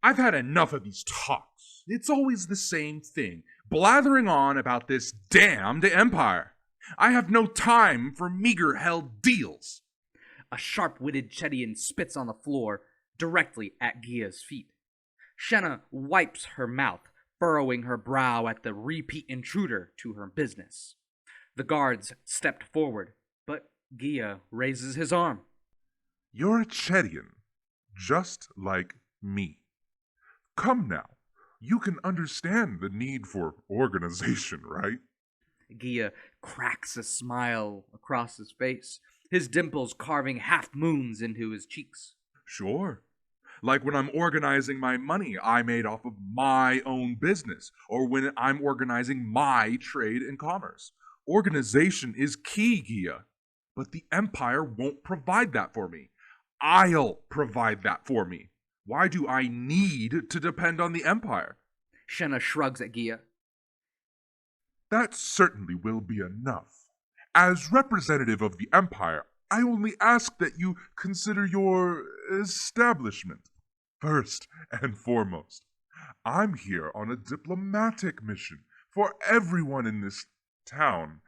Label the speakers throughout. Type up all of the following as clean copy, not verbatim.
Speaker 1: I've had enough of these talks. It's always the same thing, blathering on about this damned empire. I have no time for meager-held deals.
Speaker 2: A sharp-witted Chedian spits on the floor, directly at Gia's feet. Shenna wipes her mouth, furrowing her brow at the repeat intruder to her business. The guards stepped forward, but Gia raises his arm.
Speaker 3: You're a Chedian, just like me. Come now, you can understand the need for organization, right?
Speaker 2: Gia cracks a smile across his face, his dimples carving half-moons into his cheeks.
Speaker 3: Sure. Like when I'm organizing my money I made off of my own business, or when I'm organizing my trade and commerce. Organization is key, Gia, but the Empire won't provide that for me. I'll provide that for me. Why do I need to depend on the Empire?
Speaker 2: Shenna shrugs at Gia.
Speaker 3: That certainly will be enough. As representative of the Empire, I only ask that you consider your establishment. First and foremost, I'm here on a diplomatic mission for everyone in this town.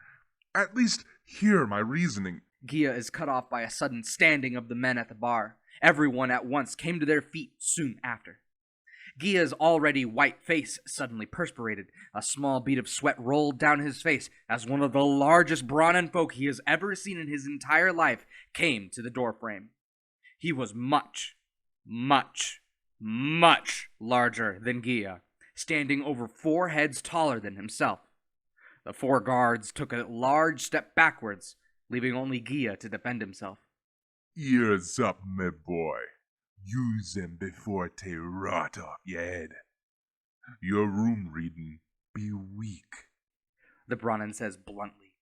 Speaker 3: At least hear my reasoning.
Speaker 2: Gia is cut off by a sudden standing of the men at the bar. Everyone at once came to their feet soon after. Gia's already white face suddenly perspirated. A small bead of sweat rolled down his face as one of the largest Brahmin folk he has ever seen in his entire life came to the doorframe. He was much, much, much larger than Gia, standing over 4 heads taller than himself. The 4 guards took a large step backwards, leaving only Gia to defend himself.
Speaker 3: Ears up, my boy. Use them before they rot off your head. Your room reading be weak,
Speaker 2: the Brahmin says bluntly.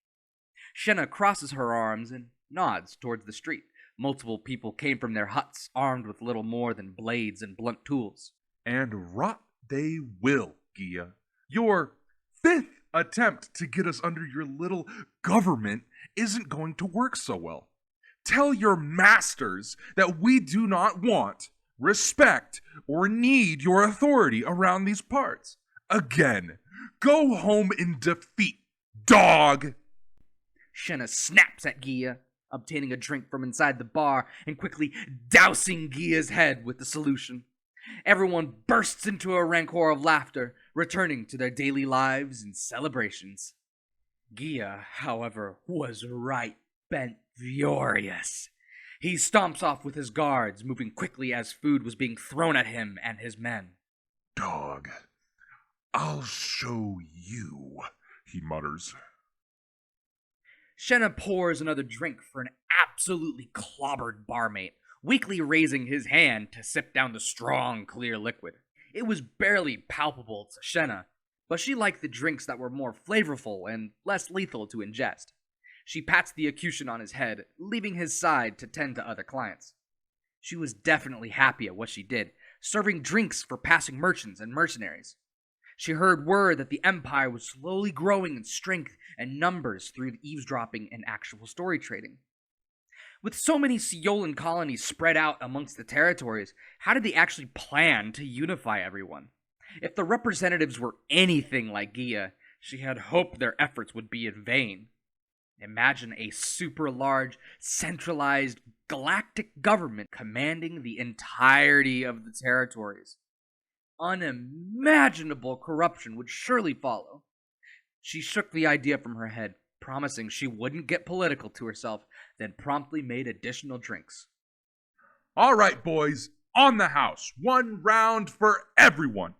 Speaker 2: Shenna crosses her arms and nods towards the street. Multiple people came from their huts, armed with little more than blades and blunt tools.
Speaker 3: And rot they will, Gia. Your 5th attempt to get us under your little government isn't going to work so well. Tell your masters that we do not want, respect, or need your authority around these parts. Again, go home in defeat, dog!
Speaker 2: Shenna snaps at Gia, obtaining a drink from inside the bar and quickly dousing Gia's head with the solution. Everyone bursts into a rancor of laughter, returning to their daily lives and celebrations. Gia, however, was right bent furious. He stomps off with his guards, moving quickly as food was being thrown at him and his men.
Speaker 3: Dog, I'll show you, he mutters.
Speaker 2: Shenna pours another drink for an absolutely clobbered barmate, weakly raising his hand to sip down the strong, clear liquid. It was barely palpable to Shenna, but she liked the drinks that were more flavorful and less lethal to ingest. She pats the accusant on his head, leaving his side to tend to other clients. She was definitely happy at what she did, serving drinks for passing merchants and mercenaries. She heard word that the Empire was slowly growing in strength and numbers through the eavesdropping and actual story trading. With so many Ceolan colonies spread out amongst the territories, how did they actually plan to unify everyone? If the representatives were anything like Gia, she had hoped their efforts would be in vain. Imagine a super large, centralized, galactic government commanding the entirety of the territories. Unimaginable corruption would surely follow. She shook the idea from her head, promising she wouldn't get political to herself, then promptly made additional drinks.
Speaker 1: All right, boys, on the house. 1 round for everyone.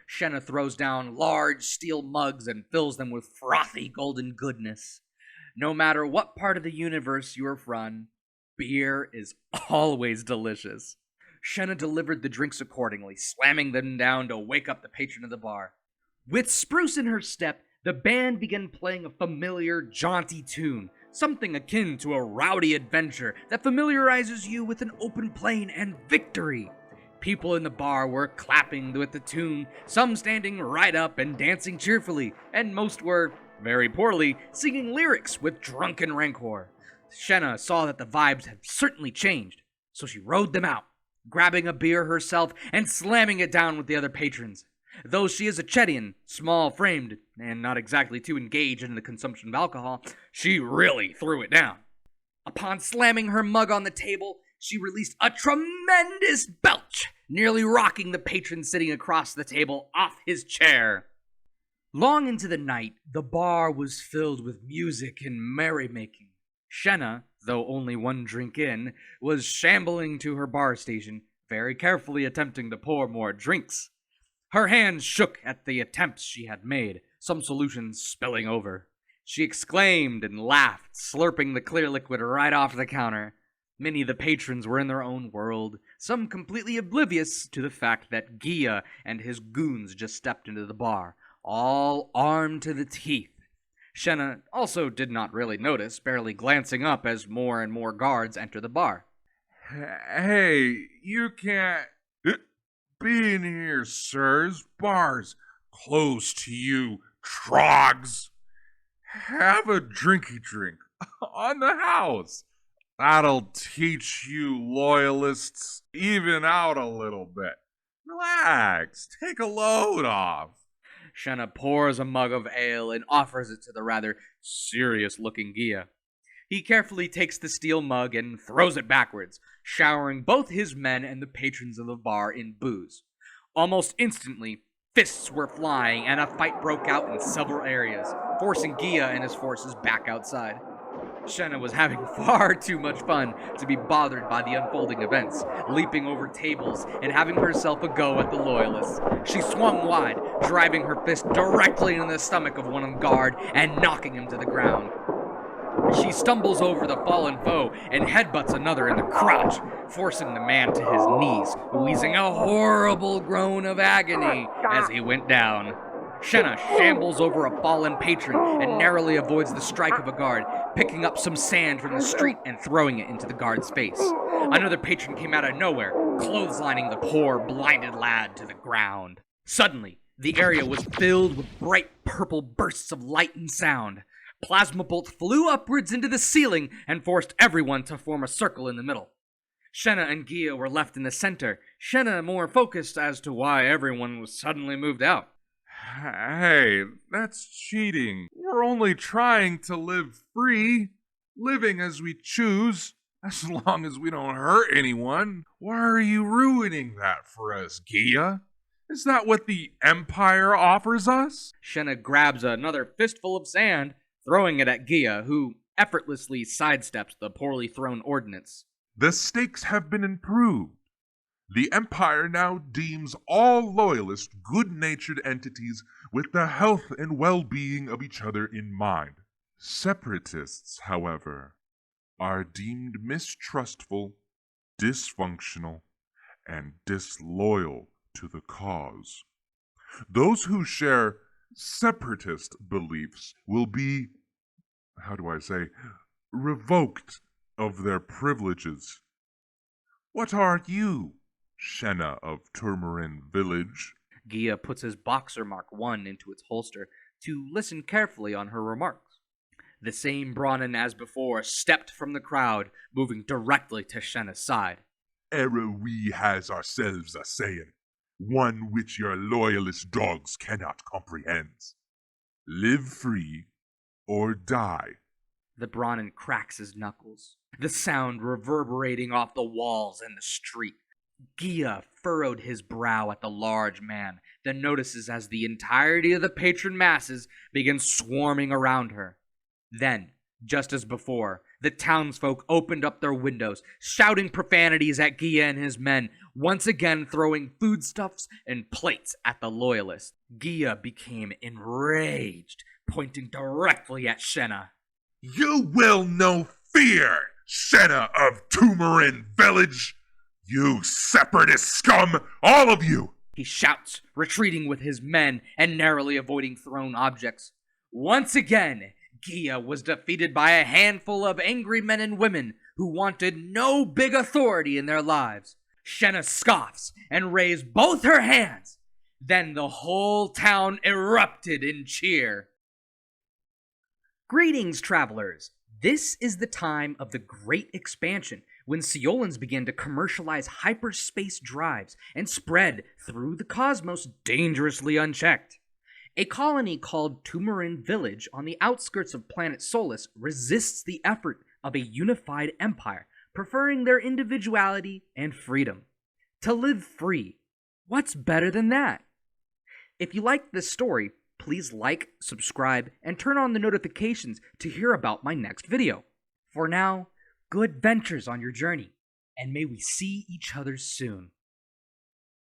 Speaker 2: Shenna throws down large steel mugs and fills them with frothy golden goodness. No matter what part of the universe you are from, beer is always delicious. Shenna delivered the drinks accordingly, slamming them down to wake up the patron of the bar. With spruce in her step, the band began playing a familiar, jaunty tune, something akin to a rowdy adventure that familiarizes you with an open plain and victory. People in the bar were clapping with the tune, some standing right up and dancing cheerfully, and most were, very poorly, singing lyrics with drunken rancor. Shenna saw that the vibes had certainly changed, so she rode them out. grabbing a beer herself and slamming it down with the other patrons. Though she is a Chedian, small-framed, and not exactly too engaged in the consumption of alcohol, she really threw it down. Upon slamming her mug on the table, she released a tremendous belch, nearly rocking the patron sitting across the table off his chair. Long into the night, the bar was filled with music and merrymaking. Shenna, though only one drink in, was shambling to her bar station, very carefully attempting to pour more drinks. Her hands shook at the attempts she had made, some solutions spilling over. She exclaimed and laughed, slurping the clear liquid right off the counter. Many of the patrons were in their own world, some completely oblivious to the fact that Gia and his goons just stepped into the bar, all armed to the teeth. Shenna also did not really notice, barely glancing up as more and more guards enter the bar.
Speaker 3: Hey, you can't be in here, sirs. Bar's close to you, trogs. Have a drinky drink on the house. That'll teach you loyalists even out a little bit. Relax, take a load off.
Speaker 2: Shenna pours a mug of ale and offers it to the rather serious-looking Gia. He carefully takes the steel mug and throws it backwards, showering both his men and the patrons of the bar in booze. Almost instantly, fists were flying and a fight broke out in several areas, forcing Gia and his forces back outside. Shenna was having far too much fun to be bothered by the unfolding events, leaping over tables and having herself a go at the loyalists. She swung wide, driving her fist directly in the stomach of one on guard and knocking him to the ground. She stumbles over the fallen foe and headbutts another in the crotch, forcing the man to his knees, wheezing a horrible groan of agony as he went down. Shenna shambles over a fallen patron and narrowly avoids the strike of a guard, picking up some sand from the street and throwing it into the guard's face. Another patron came out of nowhere, clotheslining the poor, blinded lad to the ground. Suddenly, the area was filled with bright purple bursts of light and sound. Plasma bolts flew upwards into the ceiling and forced everyone to form a circle in the middle. Shenna and Gia were left in the center, Shenna more focused as to why everyone was suddenly moved out.
Speaker 3: Hey, that's cheating. We're only trying to live free, living as we choose, as long as we don't hurt anyone. Why are you ruining that for us, Gia? Is that what the Empire offers us?
Speaker 2: Shenna grabs another fistful of sand, throwing it at Gia, who effortlessly sidesteps the poorly thrown ordnance.
Speaker 3: The stakes have been improved. The Empire now deems all loyalists good-natured entities with the health and well-being of each other in mind. Separatists, however, are deemed mistrustful, dysfunctional, and disloyal to the cause. Those who share separatist beliefs will be, revoked of their privileges. What are you, Shenna of Toumarin Village?
Speaker 2: Gia puts his boxer Mark I into its holster to listen carefully on her remarks. The same Brahmin as before stepped from the crowd, moving directly to Shenna's side.
Speaker 3: Error we has ourselves a saying, one which your loyalist dogs cannot comprehend. Live free or die.
Speaker 2: The Brahmin cracks his knuckles, the sound reverberating off the walls and the street. Gia furrowed his brow at the large man, then notices as the entirety of the patron masses begin swarming around her. Then, just as before, the townsfolk opened up their windows, shouting profanities at Gia and his men, once again throwing foodstuffs and plates at the loyalists. Gia became enraged, pointing directly at Shenna.
Speaker 3: You will know fear, Shenna of Toumarin Village! You separatist scum, all of you!
Speaker 2: He shouts, retreating with his men and narrowly avoiding thrown objects. Once again, Gia was defeated by a handful of angry men and women who wanted no big authority in their lives. Shenna scoffs and raised both her hands. Then the whole town erupted in cheer. Greetings, travelers. This is the time of the Great Expansion, when Ceolans began to commercialize hyperspace drives and spread through the cosmos dangerously unchecked. A colony called Toumarin Village on the outskirts of Planet Xaltos resists the effort of a unified empire, preferring their individuality and freedom. To live free. What's better than that? If you like this story, please like, subscribe, and turn on the notifications to hear about my next video. For now, good ventures on your journey, and may we see each other soon.